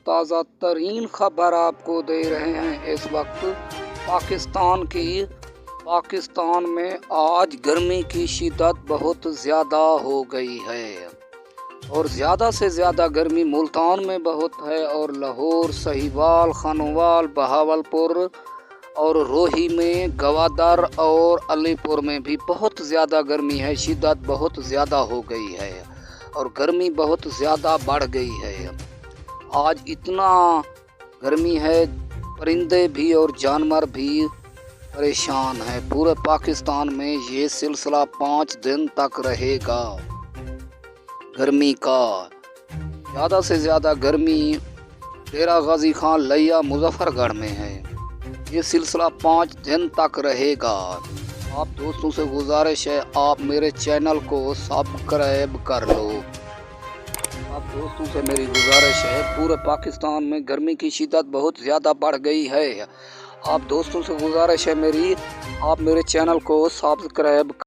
تازہ ترین خبر آپ کو دے رہے ہیں اس وقت پاکستان میں آج گرمی کی شدت بہت زیادہ ہو گئی ہے اور زیادہ سے زیادہ گرمی ملتان میں بہت ہے اور لاہور، سہیوال، خانوال، بہاولپور اور روہی میں، گوادر اور علی پور میں بھی بہت زیادہ گرمی ہے، شدت بہت زیادہ ہو گئی ہے اور گرمی بہت زیادہ بڑھ گئی ہے۔ آج اتنا گرمی ہے، پرندے بھی اور جانور بھی پریشان ہیں۔ پورے پاکستان میں یہ سلسلہ 5 دن تک رہے گا گرمی کا۔ زیادہ سے زیادہ گرمی ڈیرہ غازی خان، لیا، مظفر گڑھ میں ہے۔ یہ سلسلہ 5 دن تک رہے گا۔ آپ دوستوں سے گزارش ہے، آپ میرے چینل کو سبسکرائب کر لو۔ آپ دوستوں سے میری گزارش ہے، پورے پاکستان میں گرمی کی شدت بہت زیادہ بڑھ گئی ہے۔ آپ دوستوں سے گزارش ہے میری، آپ میرے چینل کو سبسکرائب